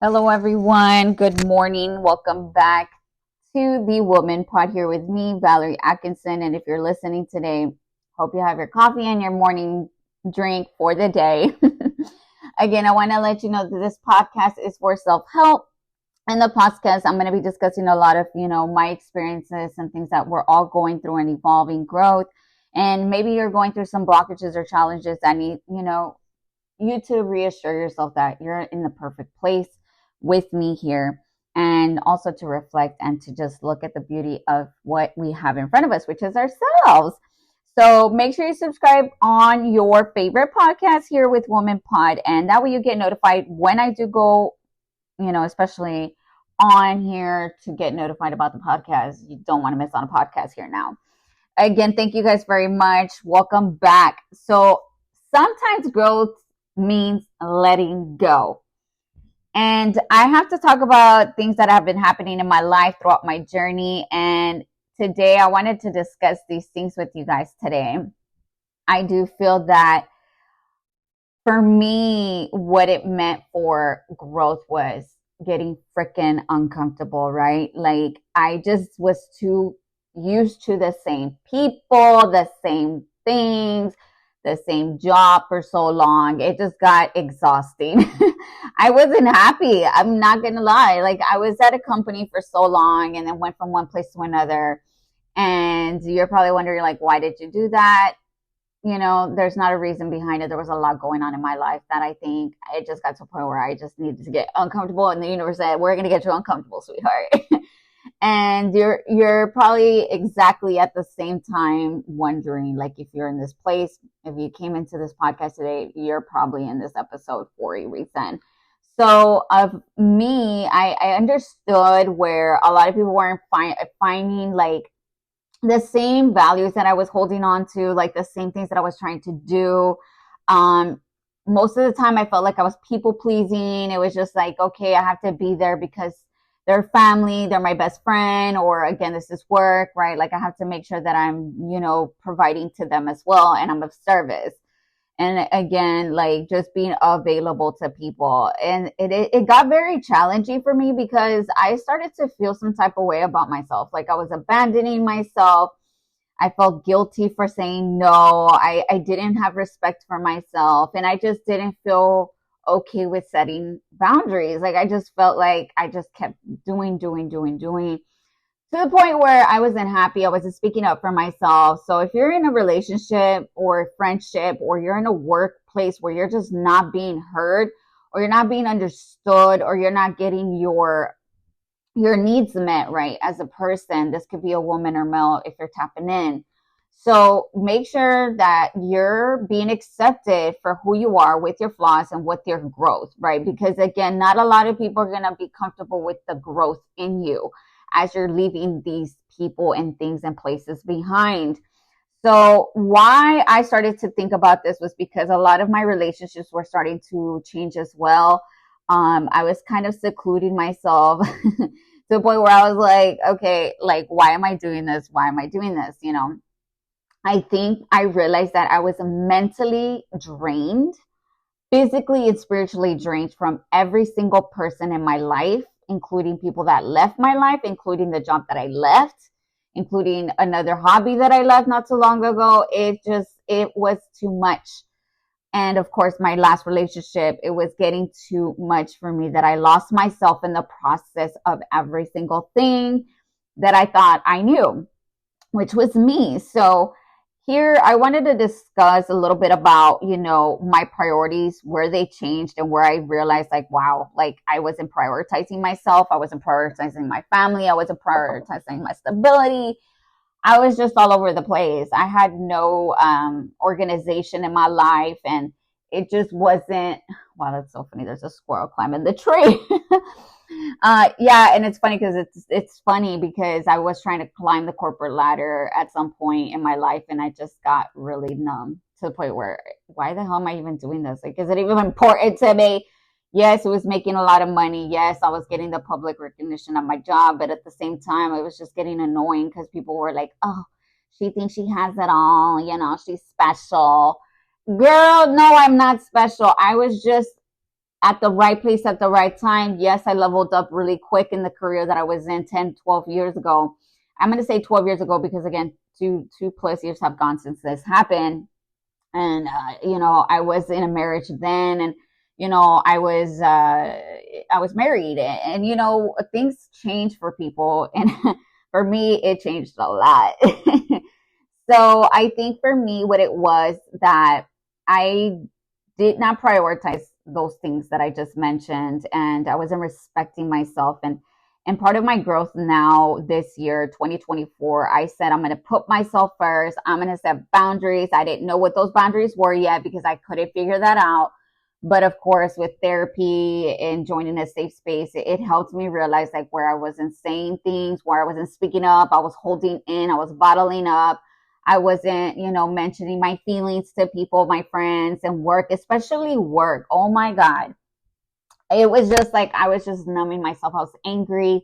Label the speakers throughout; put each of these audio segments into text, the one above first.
Speaker 1: Hello, everyone. Good morning. Welcome back to the Woman Pod here with me, Valerie Atkinson. And if you're listening today, hope you have your coffee and your morning drink for the day. Again, I want to let you know that this podcast is for self-help. In the podcast, I'm going to be discussing a lot of, my experiences and things that we're all going through and evolving growth. And maybe you're going through some blockages or challenges that need, you to reassure yourself that you're in the perfect place with me here, and also to reflect and to just look at the beauty of what we have in front of us, which is ourselves. So make sure you subscribe on your favorite podcast here with Woman Pod, and that way you get notified when I do go, especially on here, to get notified about the podcast. You don't want to miss on a podcast here now. Again, thank you guys very much. Welcome back. So sometimes growth means letting go. And I have to talk about things that have been happening in my life throughout my journey. And today I wanted to discuss these things with you guys today. I do feel that for me, what it meant for growth was getting freaking uncomfortable, right? Like I just was too used to the same people, the same things, the same job for so long. It just got exhausting. I wasn't happy. I'm not going to lie. Like I was at a company for so long and then went from one place to another. And you're probably wondering, like, why did you do that? There's not a reason behind it. There was a lot going on in my life that I think it just got to a point where I just needed to get uncomfortable. And the universe said, we're going to get you uncomfortable, sweetheart. And you're probably exactly at the same time wondering, like, if you're in this place, if you came into this podcast today, you're probably in this episode for a reason. So of me, I understood where a lot of people weren't finding like the same values that I was holding on to, like the same things that I was trying to do. Most of the time I felt like I was people pleasing. It was just like, okay, I have to be there because they're family, they're my best friend, or again, this is work, right? Like I have to make sure that I'm, providing to them as well, and I'm of service. And again, like just being available to people. And it got very challenging for me because I started to feel some type of way about myself. Like I was abandoning myself. I felt guilty for saying no. I didn't have respect for myself. And I just didn't feel okay with setting boundaries. Like I just felt like I just kept doing to the point where I wasn't happy. I wasn't speaking up for myself. So if you're in a relationship or a friendship, or you're in a workplace where you're just not being heard, or you're not being understood, or you're not getting your needs met, right, as a person, this could be a woman or male if you're tapping in. So make sure that you're being accepted for who you are, with your flaws and with your growth, right? Because again, not a lot of people are going to be comfortable with the growth in you as you're leaving these people and things and places behind. So why I started to think about this was because a lot of my relationships were starting to change as well. I was kind of secluding myself to the point where I was like, okay, like, why am I doing this? Why am I doing this? I think I realized that I was mentally drained, physically and spiritually drained from every single person in my life, including people that left my life, including the job that I left, including another hobby that I left not too long ago. It was too much. And of course, my last relationship, it was getting too much for me, that I lost myself in the process of every single thing that I thought I knew, which was me. So here I wanted to discuss a little bit about, my priorities, where they changed, and where I realized, like, wow, like I wasn't prioritizing myself. I wasn't prioritizing my family. I wasn't prioritizing my stability. I was just all over the place. I had no organization in my life, and it just wasn't. Wow, that's so funny. There's a squirrel climbing the tree. Yeah, and it's funny because it's funny because I was trying to climb the corporate ladder at some point in my life, and I just got really numb to the point where, why the hell am I even doing this? Like, is it even important to me? Yes, it was making a lot of money. Yes, I was getting the public recognition of my job, but at the same time, it was just getting annoying because people were like, "Oh, she thinks she has it all. She's special." Girl, no, I'm not special. I was just at the right place at the right time. Yes, I leveled up really quick in the career that I was in 10, 12 years ago. I'm going to say 12 years ago because, again, two plus years have gone since this happened. And, I was in a marriage then, and, I was married, and, things change for people. And for me, it changed a lot. So I think for me, what it was that I did not prioritize those things that I just mentioned, and I wasn't respecting myself. And part of my growth now this year, 2024, I said I'm going to put myself first. I'm going to set boundaries. I didn't know what those boundaries were yet because I couldn't figure that out. But of course, with therapy and joining a safe space, it helped me realize like where I wasn't saying things, where I wasn't speaking up, I was holding in, I was bottling up. I wasn't, mentioning my feelings to people, my friends, and work, especially work. Oh my God. It was just like I was just numbing myself. I was angry.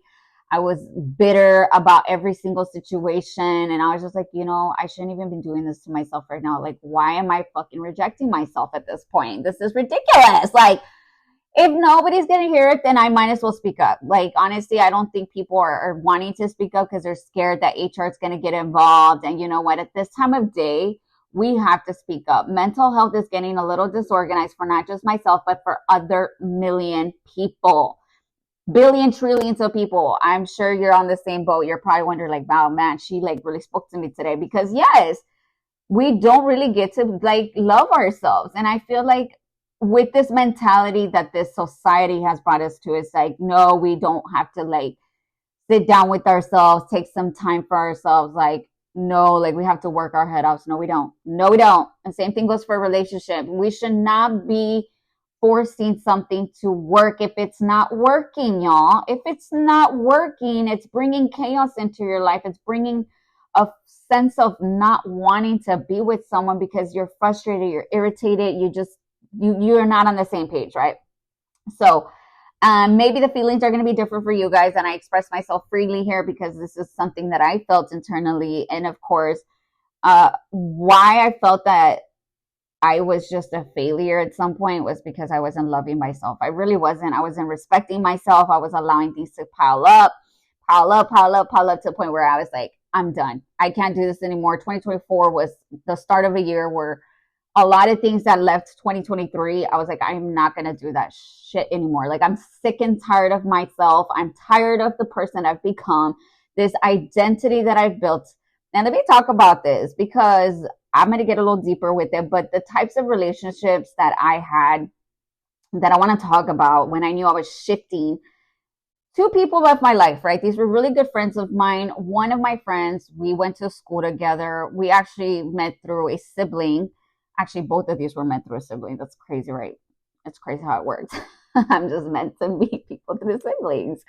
Speaker 1: I was bitter about every single situation. And I was just like, I shouldn't even be doing this to myself right now. Like, why am I fucking rejecting myself at this point? This is ridiculous. Like, if nobody's going to hear it, then I might as well speak up. Like, honestly, I don't think people are wanting to speak up because they're scared that HR is going to get involved. And you know what? At this time of day, we have to speak up. Mental health is getting a little disorganized for not just myself, but for other million people. Billion, trillions of people. I'm sure you're on the same boat. You're probably wondering like, wow, man, she like really spoke to me today. Because yes, we don't really get to like love ourselves. And I feel like with this mentality that this society has brought us to, it's like, no, we don't have to like sit down with ourselves, take some time for ourselves. Like, no, like we have to work our head off. No, we don't. No, we don't. And same thing goes for a relationship. We should not be forcing something to work if it's not working, y'all. If it's not working, it's bringing chaos into your life. It's bringing a sense of not wanting to be with someone because you're frustrated, you're irritated, you're not on the same page, right? So maybe the feelings are going to be different for you guys, and I express myself freely here because this is something that I felt internally. And of course, why I felt that I was just a failure at some point was because I wasn't loving myself. I really wasn't. I wasn't respecting myself. I was allowing things to pile up to a point where I was like, I'm done. I can't do this anymore. 2024 was the start of a year where a lot of things that left 2023, I was like, I'm not going to do that shit anymore. Like, I'm sick and tired of myself. I'm tired of the person I've become, this identity that I've built. And let me talk about this because I'm going to get a little deeper with it. But the types of relationships that I had that I want to talk about when I knew I was shifting, two people left my life, right? These were really good friends of mine. One of my friends, we went to school together. We actually met through a sibling. Actually, both of these were met through a sibling. That's crazy, right? It's crazy how it works. I'm just meant to meet people through siblings.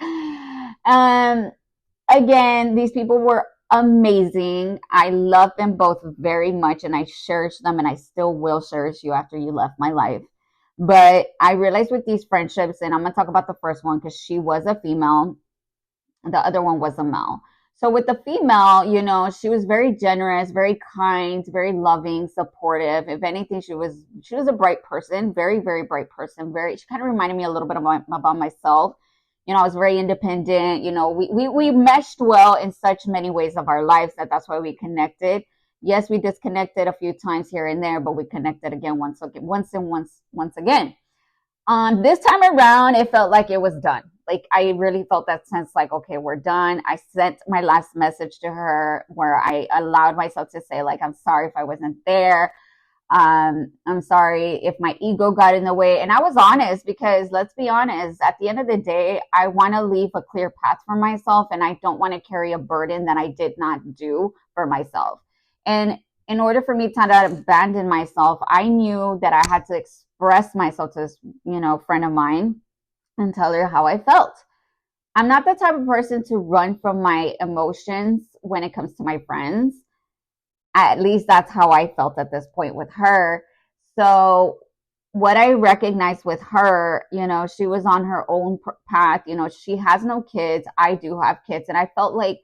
Speaker 1: Again, these people were amazing. I love them both very much, and I cherish them, and I still will cherish you after you left my life. But I realized with these friendships, and I'm going to talk about the first one because she was a female. The other one was a male. So with the female, she was very generous, very kind, very loving, supportive. If anything, she was a bright person, very, very bright person. She kind of reminded me a little bit about myself. I was very independent. We meshed well in such many ways of our lives that's why we connected. Yes, we disconnected a few times here and there, but we connected again once again. This time around, it felt like it was done. Like, I really felt that sense like, okay, we're done. I sent my last message to her where I allowed myself to say, like, I'm sorry if I wasn't there. I'm sorry if my ego got in the way. And I was honest because let's be honest, at the end of the day, I want to leave a clear path for myself, and I don't want to carry a burden that I did not do for myself. And in order for me to not abandon myself, I knew that I had to express myself to this, friend of mine and tell her how I felt. I'm not the type of person to run from my emotions when it comes to my friends. At least that's how I felt at this point with her. So what I recognized with her, she was on her own path. She has no kids. I do have kids. And I felt like,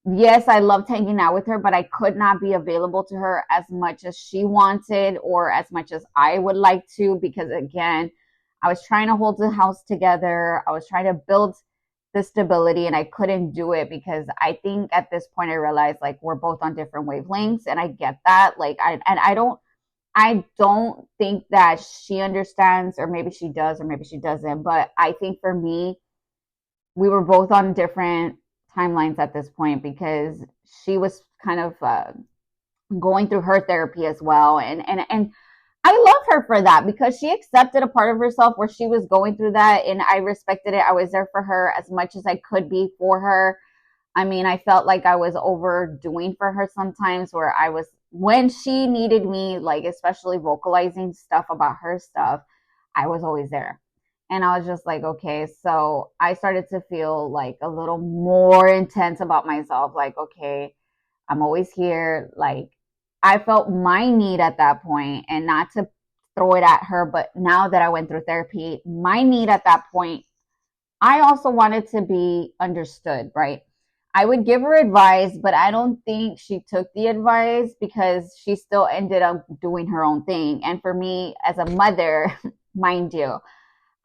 Speaker 1: yes, I loved hanging out with her, but I could not be available to her as much as she wanted or as much as I would like to, because again, I was trying to hold the house together. I was trying to build the stability, and I couldn't do it because I think at this point I realized like we're both on different wavelengths, and I get that. Like I don't think that she understands, or maybe she does, or maybe she doesn't. But I think for me, we were both on different timelines at this point because she was kind of going through her therapy as well, and I love her for that because she accepted a part of herself where she was going through that, and I respected it. I was there for her as much as I could be for her. I mean, I felt like I was overdoing for her sometimes, where I was, when she needed me, like especially vocalizing stuff about her stuff, I was always there. And I was just like, okay, so I started to feel like a little more intense about myself. Like, okay, I'm always here. Like, I felt my need at that point, and not to throw it at her, but now that I went through therapy, my need at that point, I also wanted to be understood, right? I would give her advice, but I don't think she took the advice because she still ended up doing her own thing. And for me, as a mother, mind you,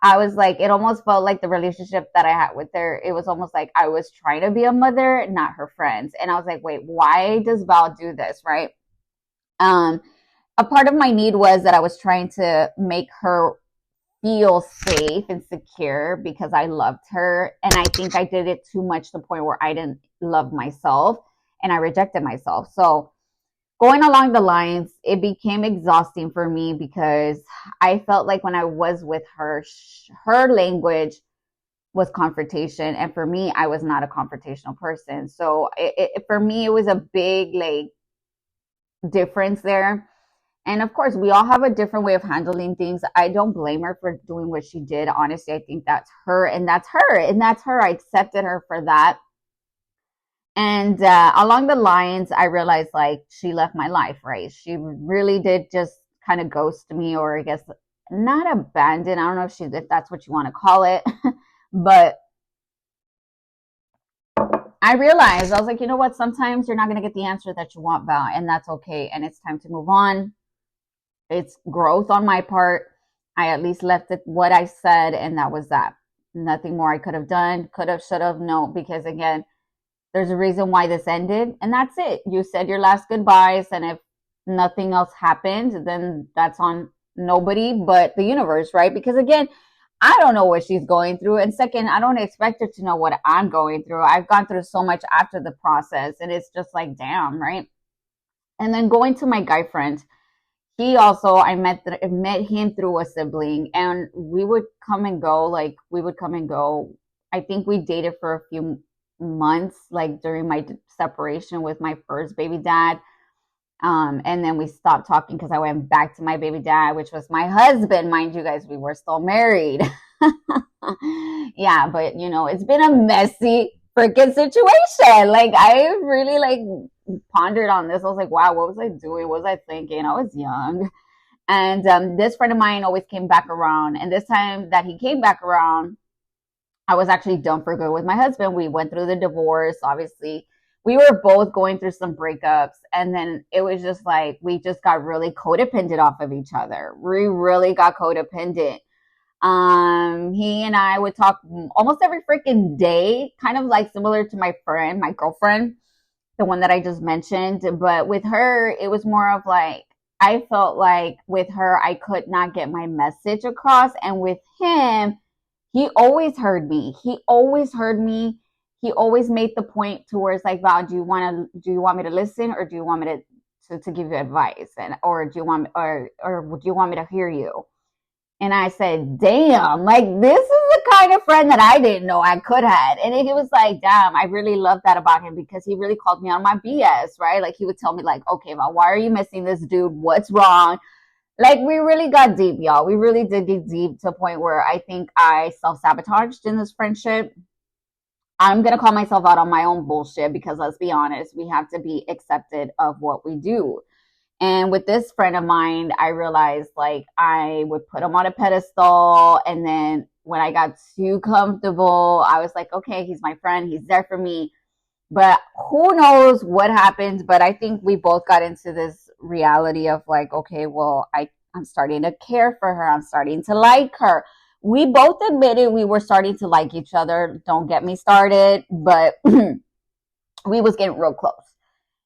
Speaker 1: I was like, it almost felt like the relationship that I had with her, it was almost like I was trying to be a mother, not her friends. And I was like, wait, why does Val do this, right? Um, a part of my need was that I was trying to make her feel safe and secure because I loved her. And I think I did it too much to the point where I didn't love myself and I rejected myself. So going along the lines, it became exhausting for me because I felt like when I was with her, her language was confrontation. And for me, I was not a confrontational person. So for me, it was a big like difference there. And of course, we all have a different way of handling things. I don't blame her for doing what she did. Honestly, I think that's her and that's her and that's her. I accepted her for that. And along the lines, I realized like she left my life, right? She really did just kind of ghost me, or I guess not abandon. I don't know if that's what you want to call it. But I realized, I was like, you know what? Sometimes you're not going to get the answer that you want, Val, and that's okay. And it's time to move on. It's growth on my part. I at least left it what I said, and that was that. Nothing more I could have done, could have, should have, no, because again, there's a reason why this ended, and that's it. You said your last goodbyes, and if nothing else happened, then that's on nobody but the universe, right? Because again, I don't know what she's going through. And second, I don't expect her to know what I'm going through. I've gone through so much after the process, and it's just like, damn, right? And then going to my guy friend, he also, I met him through a sibling, and we would come and go. Like we would come and go. I think we dated for a few months, like during my separation with my first baby dad. And then we stopped talking because I went back to my baby dad, which was my husband. Mind you guys, we were still married. Yeah, but you know, it's been a messy freaking situation. Like I really like pondered on this. I was like, wow, what was I doing? What was I thinking? I was young. And this friend of mine always came back around. And this time that he came back around, I was actually done for good with my husband. We went through the divorce, obviously. We were both going through some breakups. And then it was just like, we just got really codependent off of each other. We really got codependent. He and I would talk almost every freaking day, kind of like similar to my friend, my girlfriend, the one that I just mentioned. But with her, it was more of like, I felt like with her, I could not get my message across. And with him, he always heard me. He always heard me. He always made the point towards like, Val, do you want me to listen, or do you want me to give you advice, and or do you want do you want me to hear you? And I said, damn, like this is the kind of friend that I didn't know I could have. And he was like, damn, I really love that about him, because he really called me on my BS, right? Like he would tell me like, okay, Val, why are you missing this dude? What's wrong? Like we really got deep, y'all. We really did get deep to a point where I think I self-sabotaged in this friendship. I'm going to call myself out on my own bullshit, because let's be honest, we have to be accepted of what we do. And with this friend of mine, I realized like I would put him on a pedestal. And then when I got too comfortable, I was like, okay, he's my friend. He's there for me. But who knows what happened. But I think we both got into this reality of like, okay, well, I'm starting to care for her. I'm starting to like her. we both admitted we were starting to like each other. Don't get me started, but we was getting real close.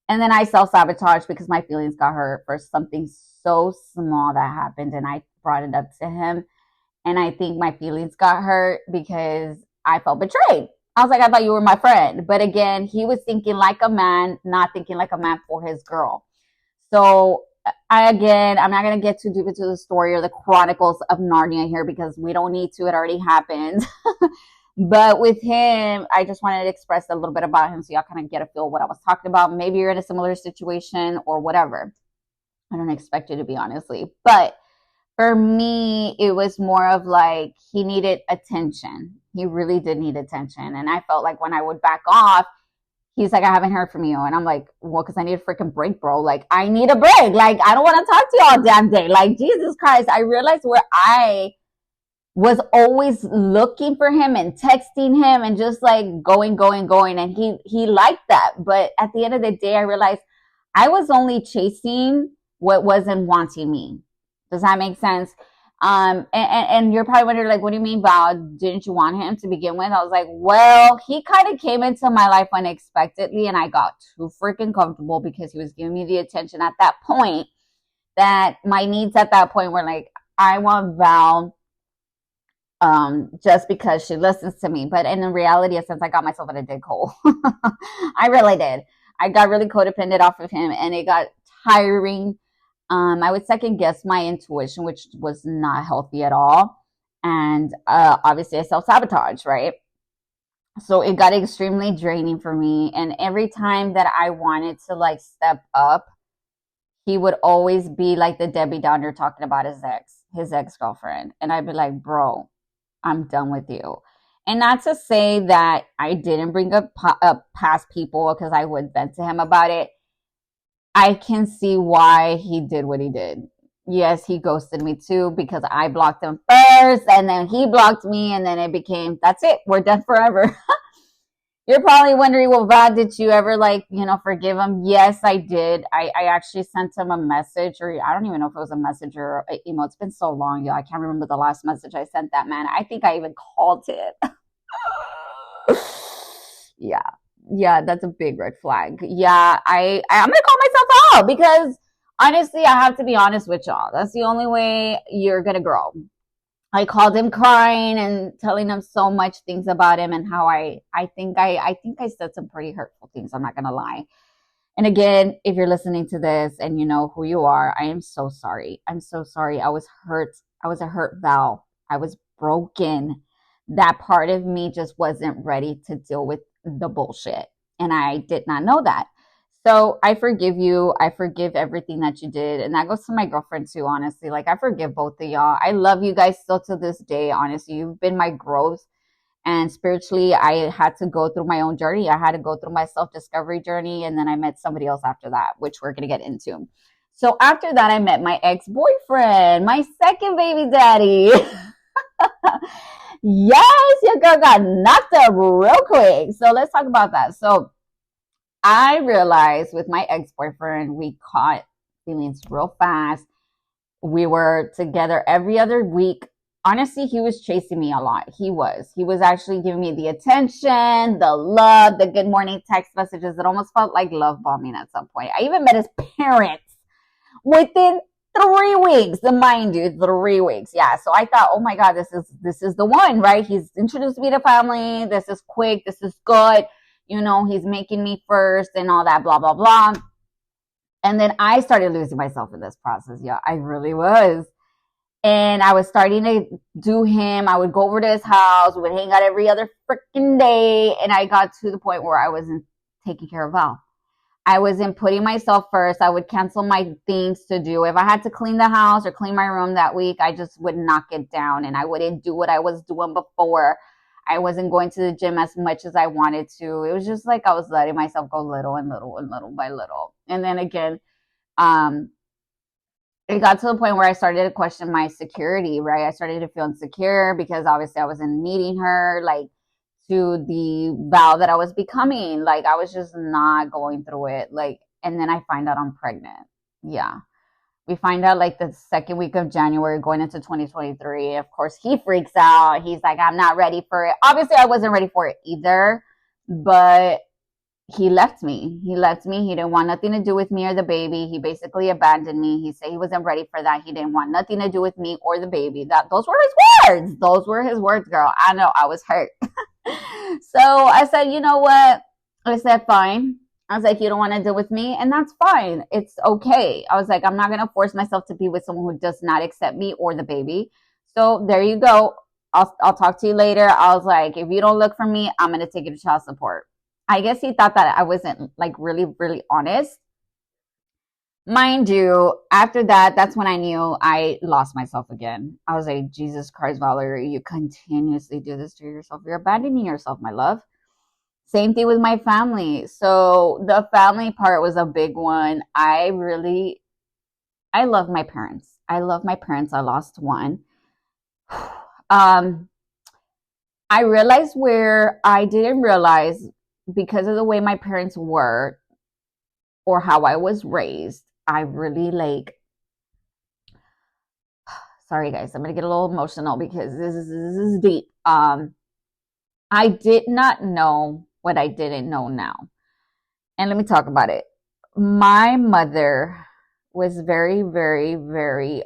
Speaker 1: And then I self-sabotaged because my feelings got hurt for something so small that happened, and I brought it up to him. And I think my feelings got hurt because I felt betrayed. I was like, I thought you were my friend. But again, he was thinking like a man, not thinking like a man for his girl. So I'm not going to get too deep into the story or the chronicles of Narnia here because we don't need to. It already happened. But with him, I just wanted to express a little bit about him so y'all kind of get a feel of what I was talking about. Maybe you're in a similar situation or whatever. I don't expect you to be, honestly. But for me, it was more of like he needed attention. He really did need attention. And I felt like when I would back off, he's like, I haven't heard from you. And I'm like, well, because I need a freaking break, bro. Like, I need a break. Like, I don't want to talk to you all damn day. Like, Jesus Christ, I realized where I was always looking for him and texting him and just like going. And he liked that. But at the end of the day, I realized I was only chasing what wasn't wanting me. Does that make sense? And you're probably wondering, like, what do you mean, Val? Didn't you want him to begin with? I was like, well, he kind of came into my life unexpectedly, and I got too freaking comfortable because he was giving me the attention at that point that my needs at that point were like, I want Val just because she listens to me. But in reality, since I got myself in a dig hole, I really did. I got really codependent off of him, and it got tiring. I would second guess my intuition, which was not healthy at all. And obviously I self-sabotage, right? So it got extremely draining for me. And every time that I wanted to like step up, he would always be like the Debbie Downer talking about his ex-girlfriend. And I'd be like, bro, I'm done with you. And not to say that I didn't bring up past people because I would vent to him about it. I can see why he did what he did. Yes, he ghosted me too because I blocked him first and then he blocked me and then it became, that's it, we're done forever. You're probably wondering, well, Val, did you ever forgive him? Yes, I did. I actually sent him a message, or I don't even know if it was a message or an email. It's been so long, y'all. I can't remember the last message I sent that man. I think I even called it. Yeah. Yeah, that's a big red flag. Yeah, I'm gonna call myself out because honestly, I have to be honest with y'all. That's the only way you're gonna grow. I called him crying and telling him so much things about him and how I think I said some pretty hurtful things. I'm not gonna lie. And again, if you're listening to this and you know who you are, I am so sorry. I'm so sorry. I was hurt. I was a hurt Val. I was broken. That part of me just wasn't ready to deal with the bullshit. And I did not know that. So I forgive you. I forgive everything that you did. And that goes to my girlfriend too, honestly. Like, I forgive both of y'all. I love you guys still to this day, honestly. You've been my growth. And spiritually, I had to go through my own journey. I had to go through my self-discovery journey. And then I met somebody else after that, which we're going to get into. So after that, I met my ex-boyfriend, my second baby daddy. Yes, your girl got knocked up real quick. So let's talk about that. So I realized with my ex-boyfriend, we caught feelings real fast. We were together every other week. Honestly, he was chasing me a lot. He was actually giving me the attention, the love, the good morning text messages. It almost felt like love bombing at some point. I even met his parents within 3 weeks. Mind you, 3 weeks. Yeah. So I thought, oh my God, this is the one, right? He's introduced me to family. This is quick. This is good. You know, he's making me first and all that, blah, blah, blah. And then I started losing myself in this process. Yeah, I really was. And I was starting to do him. I would go over to his house. We would hang out every other freaking day. And I got to the point where I wasn't taking care of Val. I wasn't putting myself first. I would cancel my things to do. If I had to clean the house or clean my room that week, I just would knock it down. And I wouldn't do what I was doing before. I wasn't going to the gym as much as I wanted to. It was just like I was letting myself go little and little and little by little. And then again, it got to the point where I started to question my security, right? I started to feel insecure because obviously I wasn't meeting her, like, to the Val that I was becoming. Like, I was just not going through it. Like, and then I find out I'm pregnant. Yeah. We find out like the second week of January going into 2023. Of course, he freaks out. He's like, I'm not ready for it. Obviously, I wasn't ready for it either, but he left me. He left me. He didn't want nothing to do with me or the baby. He basically abandoned me. He said he wasn't ready for that. He didn't want nothing to do with me or the baby. Those were his words. Those were his words, girl. I know. I was hurt. So I said, you know what? I said, fine. I was like, you don't want to deal with me, and that's fine. It's okay. I was like, I'm not gonna force myself to be with someone who does not accept me or the baby. So there you go. I'll talk to you later. I was like, if you don't look for me, I'm gonna take you to child support. I guess he thought that I wasn't like really, really honest. Mind you, after that, that's when I knew I lost myself again. I was like, Jesus Christ, Valerie, you continuously do this to yourself. You're abandoning yourself, my love. Same thing with my family. So the family part was a big one. I love my parents. I love my parents. I lost one. Um, I realized where I didn't realize because of the way my parents were or how I was raised. I really like, sorry guys, I'm gonna get a little emotional because this is deep. I did not know what I didn't know now. And let me talk about it. My mother was very, very, very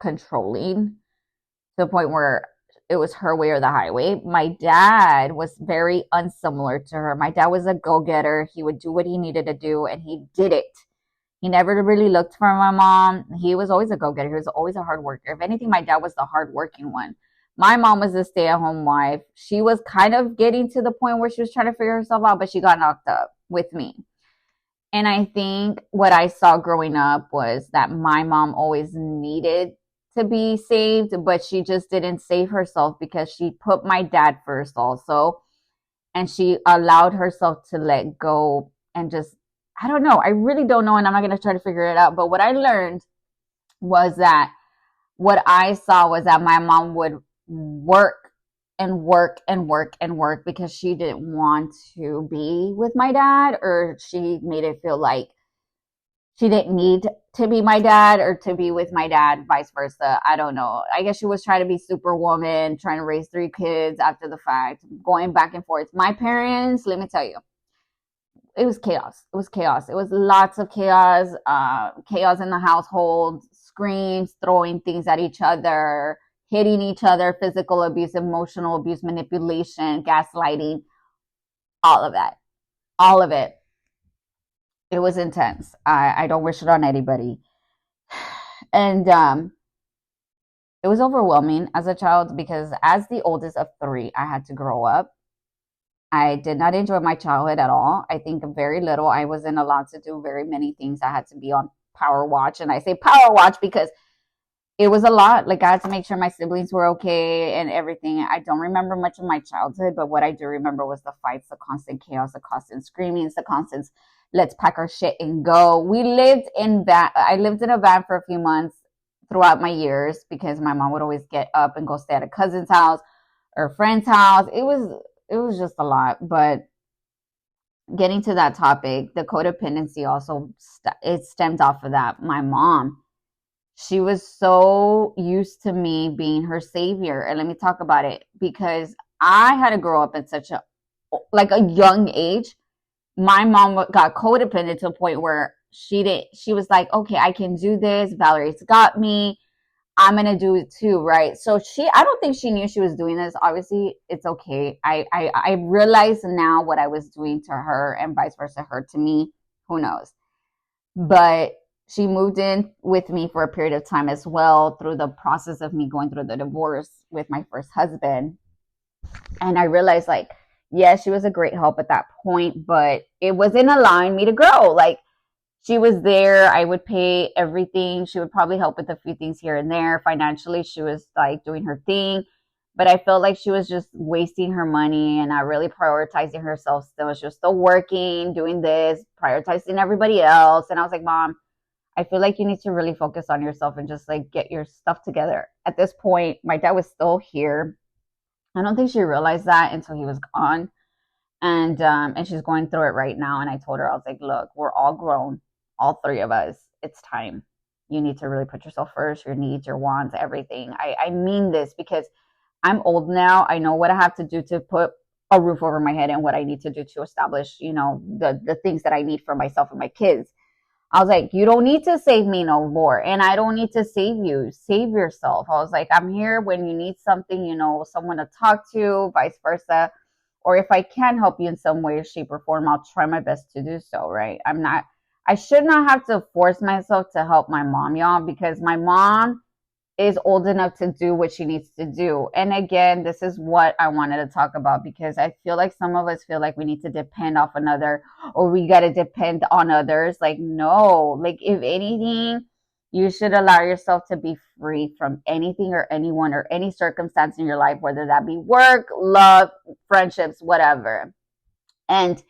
Speaker 1: controlling to the point where it was her way or the highway. My dad was very unsimilar to her. My dad was a go-getter. He would do what he needed to do, and he did it. He never really looked for my mom. He was always a go-getter. He was always a hard worker. If anything, my dad was the hard-working one. My mom was a stay-at-home wife. She was kind of getting to the point where she was trying to figure herself out, but she got knocked up with me. And I think what I saw growing up was that my mom always needed to be saved, but she just didn't save herself because she put my dad first also. And she allowed herself to let go and just, I don't know. I really don't know. And I'm not going to try to figure it out. But what I learned was that what I saw was that my mom would work and work and work and work because she didn't want to be with my dad, or she made it feel like she didn't need to be my dad or to be with my dad, vice versa. I don't know. I guess she was trying to be superwoman, trying to raise 3 kids after the fact, going back and forth. My parents, let me tell you, it was chaos. It was chaos. It was lots of chaos, chaos in the household, screams, throwing things at each other, hitting each other, physical abuse, emotional abuse, manipulation, gaslighting, all of that, all of it. It was intense. I don't wish it on anybody. And it was overwhelming as a child because as the oldest of three, I had to grow up. I did not enjoy my childhood at all. I think very little. I wasn't allowed to do very many things. I had to be on power watch. And I say power watch because it was a lot. Like I had to make sure my siblings were okay and everything. I don't remember much of my childhood, but what I do remember was the fights, the constant chaos, the constant screamings, the constant let's pack our shit and go. I lived in a van for a few months throughout my years because my mom would always get up and go stay at a cousin's house or a friend's house. It was just a lot. But getting to that topic, the codependency also it stemmed off of that. My mom, she was so used to me being her savior. And let me talk about it because I had to grow up at such a young age. My mom got codependent to a point where she was like, okay, I can do this. Valerie's got me. I'm gonna do it too, right? So I don't think she knew she was doing this. Obviously, it's okay. I realize now what I was doing to her and vice versa, her to me. Who knows? But she moved in with me for a period of time as well through the process of me going through the divorce with my first husband. And I realized like, yeah, she was a great help at that point, but it wasn't allowing me to grow. Like she was there. I would pay everything. She would probably help with a few things here and there. Financially, she was like doing her thing. But I felt like she was just wasting her money and not really prioritizing herself still. She was still working, doing this, prioritizing everybody else. And I was like, Mom, I feel like you need to really focus on yourself and just like get your stuff together. At this point, my dad was still here. I don't think she realized that until he was gone. And she's going through it right now. And I told her, I was like, look, we're all grown, all three of us. It's time. you need to really put yourself first, your needs, your wants, everything. I mean this because I'm old now. I know what I have to do to put a roof over my head and what I need to do to establish, the things that I need for myself and my kids. I was like, you don't need to save me no more. And I don't need to save you. Save yourself. I was like, I'm here when you need something, someone to talk to, vice versa. Or if I can help you in some way, shape, or form, I'll try my best to do so, right? I should not have to force myself to help my mom, y'all, because my mom is old enough to do what she needs to do. And again, this is what I wanted to talk about because I feel like some of us feel like we need to depend off another or we got to depend on others. Like, no, like if anything, you should allow yourself to be free from anything or anyone or any circumstance in your life, whether that be work, love, friendships, whatever. And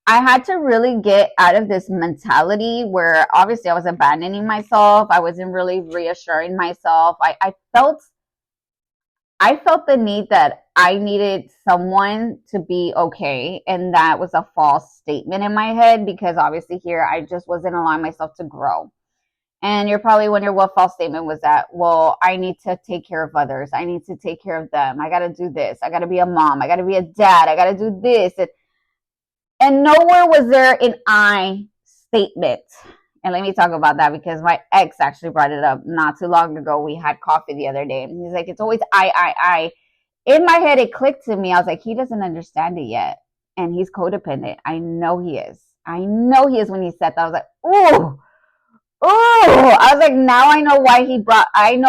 Speaker 1: I had to really get out of this mentality where obviously I was abandoning myself. I wasn't really reassuring myself. I felt the need that I needed someone to be okay. And that was a false statement in my head because obviously here I just wasn't allowing myself to grow. And you're probably wondering what false statement was that? Well, I need to take care of others. I need to take care of them. I got to do this. I got to be a mom. I got to be a dad. I got to do this. And nowhere was there an I statement. And let me talk about that because my ex actually brought it up not too long ago. We had coffee the other day. And he's like, it's always I. In my head, it clicked to me. I was like, he doesn't understand it yet. And he's codependent. I know he is. I know he is when he said that. I was like, ooh. Oh, I was like, now I know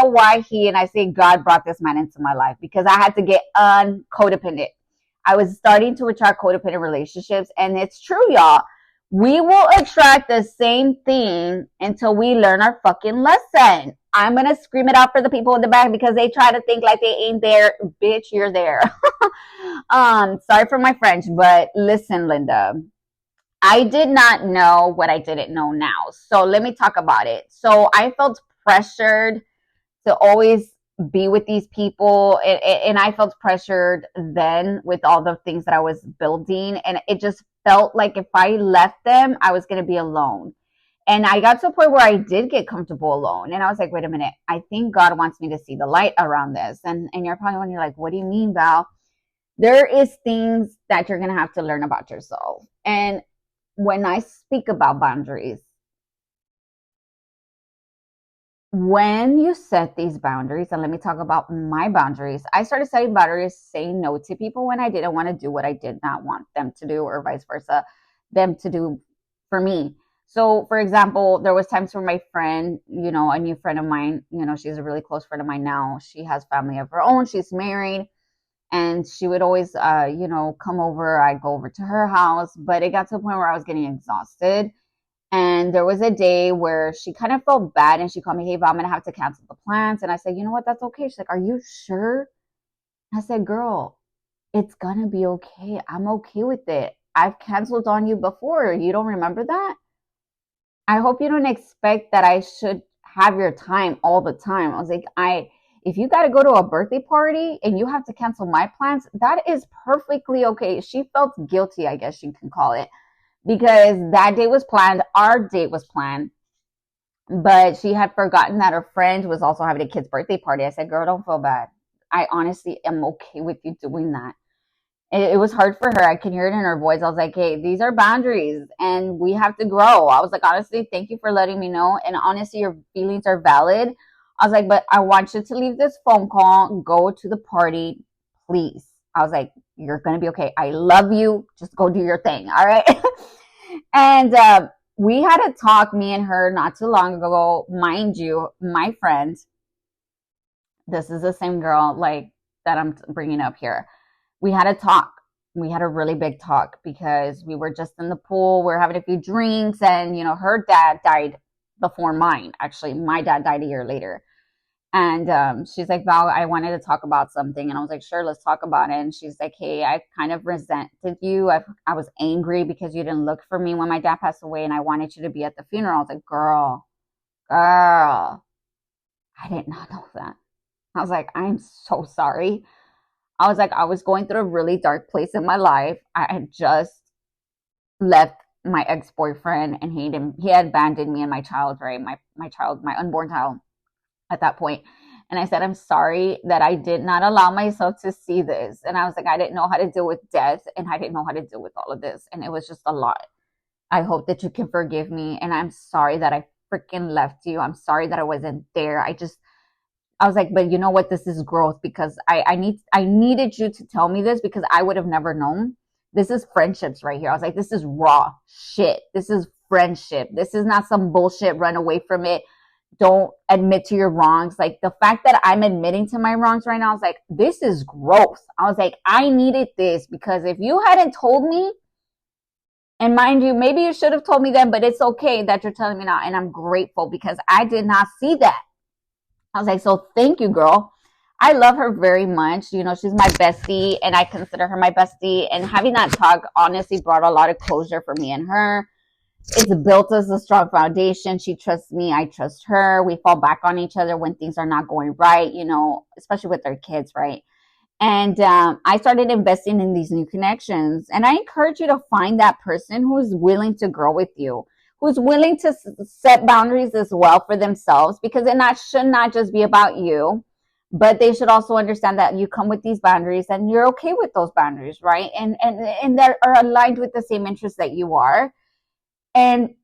Speaker 1: why he, and I say God brought this man into my life because I had to get uncodependent. I was starting to attract codependent relationships. And it's true, y'all. We will attract the same thing until we learn our fucking lesson. I'm going to scream it out for the people in the back because they try to think like they ain't there. Bitch, you're there. Sorry for my French, but listen, Linda. I did not know what I didn't know now. So let me talk about it. So I felt pressured to always be with these people. And I felt pressured then with all the things that I was building. And it just felt like if I left them, I was going to be alone. And I got to a point where I did get comfortable alone. And I was like, wait a minute, I think God wants me to see the light around this. And you're probably wondering, like, what do you mean, Val? There is things that you're going to have to learn about yourself. And when I speak about boundaries, when you set these boundaries, and let me talk about my boundaries, I started setting boundaries, saying no to people when I didn't want to do what I did not want them to do, or vice versa, them to do for me. So, for example, there was times where my friend, a new friend of mine, she's a really close friend of mine now. She has family of her own. She's married. And she would always, come over. I'd go over to her house. But it got to a point where I was getting exhausted. And there was a day where she kind of felt bad. And she called me, hey, Val, I'm going to have to cancel the plans. And I said, you know what? That's okay. She's like, are you sure? I said, girl, it's going to be okay. I'm okay with it. I've canceled on you before. You don't remember that? I hope you don't expect that I should have your time all the time. I was like, if you got to go to a birthday party and you have to cancel my plans, that is perfectly okay. She felt guilty, I guess you can call it, because that day was planned. Our date was planned, but she had forgotten that her friend was also having a kid's birthday party. I said, girl, don't feel bad. I honestly am okay with you doing that. It was hard for her. I can hear it in her voice. I was like, hey, these are boundaries and we have to grow. I was like, honestly, thank you for letting me know. And honestly, your feelings are valid. I was like, but I want you to leave this phone call, go to the party, please. I was like, you're going to be okay. I love you. Just go do your thing. All right. And we had a talk, me and her, not too long ago. Mind you, my friend, this is the same girl like that I'm bringing up here. We had a talk. We had a really big talk because we were just in the pool. We were having a few drinks and, her dad died before mine. Actually, my dad died a year later. And she's like, Val, I wanted to talk about something. And I was like, sure, let's talk about it. And she's like, hey, I kind of resented you. I was angry because you didn't look for me when my dad passed away and I wanted you to be at the funeral. I was like, girl, I did not know that. I was like, I'm so sorry. I was like, I was going through a really dark place in my life. I had just left my ex-boyfriend, and he had abandoned me and my child, right? My child, my unborn child at that point. And I said, I'm sorry that I did not allow myself to see this. And I was like, I didn't know how to deal with death, and I didn't know how to deal with all of this. And it was just a lot. I hope that you can forgive me. And I'm sorry that I freaking left you. I'm sorry that I wasn't there. I was like, but you know what? This is growth, because I needed you to tell me this, because I would have never known. This is friendships right here. I was like, this is raw shit. This is friendship. This is not some bullshit. Run away from it. Don't admit to your wrongs. Like, the fact that I'm admitting to my wrongs right now, I was like, this is growth. I was like, I needed this, because if you hadn't told me, and mind you, maybe you should have told me then, but it's okay that you're telling me now. And I'm grateful, because I did not see that. I was like, so thank you, girl. I love her very much. You know, she's my bestie, and I consider her my bestie. And having that talk honestly brought a lot of closure for me and her. It's built us a strong foundation. She trusts me. I trust her. We fall back on each other when things are not going right, you know, especially with our kids, right? And I started investing in these new connections. And I encourage you to find that person who's willing to grow with you, who's willing to set boundaries as well for themselves, because should not just be about you, but they should also understand that you come with these boundaries and you're okay with those boundaries, right? And that are aligned with the same interests that you are. And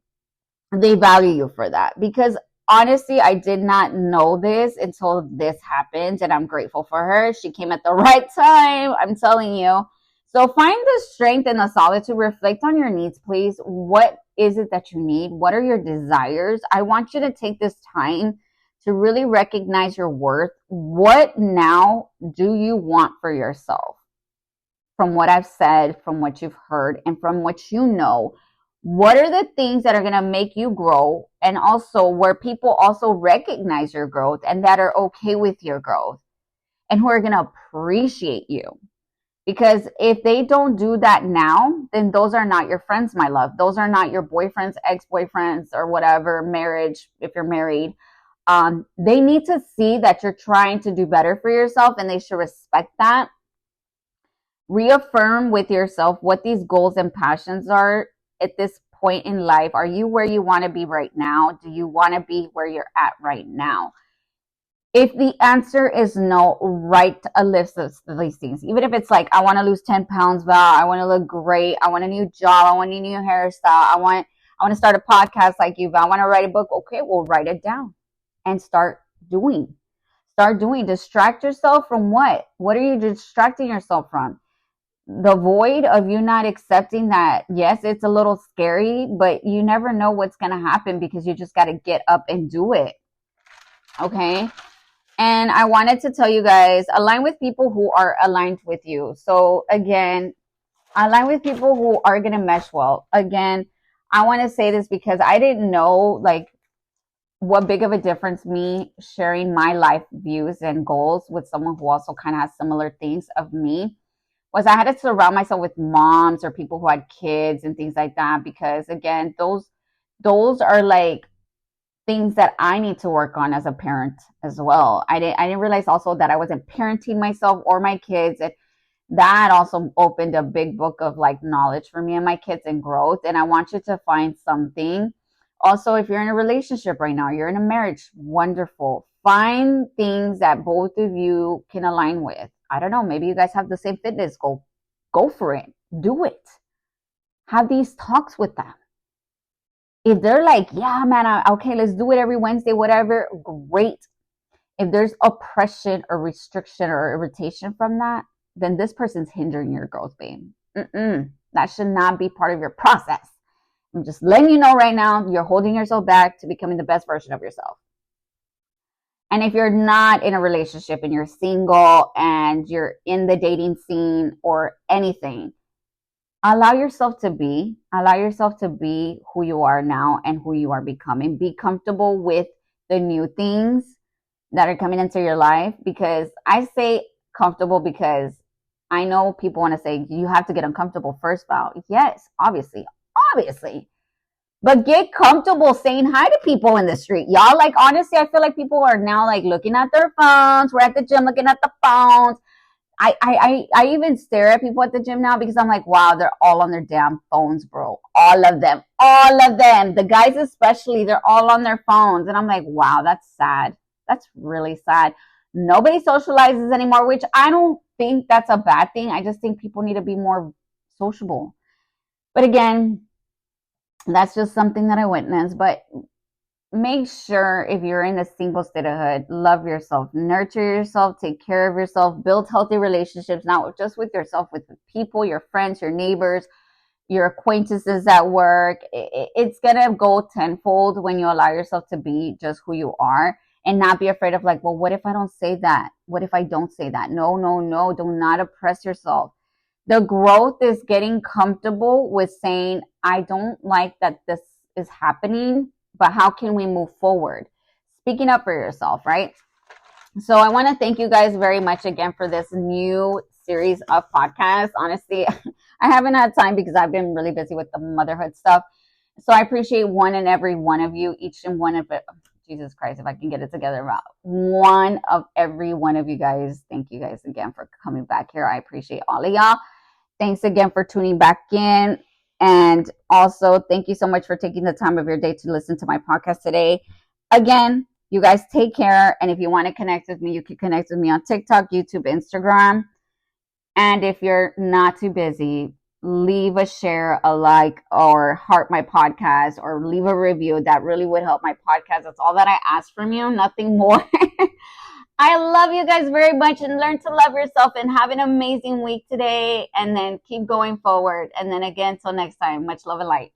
Speaker 1: they value you for that, because honestly, I did not know this until this happened, and I'm grateful for her. She came at the right time, I'm telling you. So find the strength and the solid to reflect on your needs, please. What is it that you need? What are your desires? I want you to take this time to really recognize your worth. What now do you want for yourself? From what I've said, from what you've heard, and from what you know, what are the things that are going to make you grow, and also where people also recognize your growth and that are okay with your growth and who are going to appreciate you? Because if they don't do that now, then those are not your friends, my love. Those are not your boyfriends, ex-boyfriends, or whatever, marriage, if you're married. They need to see that you're trying to do better for yourself, and they should respect that. Reaffirm with yourself what these goals and passions are at this point in life. Are you where you want to be right now? Do you want to be where you're at right now? If the answer is no, write a list of these things. Even if it's like, I want to lose 10 pounds, Val. I want to look great. I want a new job. I want a new hairstyle. I want to start a podcast like you, Val. I want to write a book. Okay, well, write it down and start doing. Start doing. Distract yourself from what? What are you distracting yourself from? The void of you not accepting that, yes, it's a little scary, but you never know what's going to happen, because you just got to get up and do it. Okay. And I wanted to tell you guys, align with people who are aligned with you. So again, align with people who are going to mesh well. Again, I want to say this because I didn't know like what big of a difference me sharing my life views and goals with someone who also kind of has similar things of me was. I had to surround myself with moms or people who had kids and things like that, because again, those are like things that I need to work on as a parent as well. I didn't realize also that I wasn't parenting myself or my kids, and that also opened a big book of like knowledge for me and my kids and growth. And I want you to find something. Also, if you're in a relationship right now, you're in a marriage, wonderful. Find things that both of you can align with. I don't know, maybe you guys have the same fitness goal. Go for it. Do it. Have these talks with them. If they're like, yeah, man, okay, let's do it every Wednesday, whatever, great. If there's oppression or restriction or irritation from that, then this person's hindering your growth, babe. That should not be part of your process. I'm just letting you know right now, you're holding yourself back to becoming the best version of yourself. And if you're not in a relationship and you're single and you're in the dating scene or anything, allow yourself to be who you are now and who you are becoming. Be comfortable with the new things that are coming into your life. Because I say comfortable because I know people want to say you have to get uncomfortable first, Val. Yes, obviously. But get comfortable saying hi to people in the street. Y'all, like, honestly, I feel like people are now like looking at their phones. We're at the gym looking at the phones. I even stare at people at the gym now because I'm like, wow, they're all on their damn phones, bro. All of them. All of them. The guys especially, they're all on their phones. And I'm like, wow, that's sad. That's really sad. Nobody socializes anymore, which I don't think that's a bad thing. I just think people need to be more sociable. But again, that's just something that I witnessed. But make sure if you're in a single statehood, love yourself, nurture yourself, take care of yourself, build healthy relationships, not just with yourself, with people, your friends, your neighbors, your acquaintances at work. It's going to go tenfold when you allow yourself to be just who you are and not be afraid of like, well, what if I don't say that? What if I don't say that? No, no, no. Do not oppress yourself. The growth is getting comfortable with saying, I don't like that this is happening, but how can we move forward? Speaking up for yourself, right? So I want to thank you guys very much again for this new series of podcasts. Honestly, I haven't had time because I've been really busy with the motherhood stuff. So I appreciate one and every one of you, each and one of it. Jesus Christ, if I can get it together, about one of every one of you guys. Thank you guys again for coming back here. I appreciate all of y'all. Thanks again for tuning back in. And also, thank you so much for taking the time of your day to listen to my podcast today. Again, you guys take care. And if you want to connect with me, you can connect with me on TikTok, YouTube, Instagram. And if you're not too busy, leave a share, a like, or heart my podcast, or leave a review. That really would help my podcast. That's all that I ask from you, nothing more. I love you guys very much, and learn to love yourself and have an amazing week today, and then keep going forward. And then again, till next time, much love and light.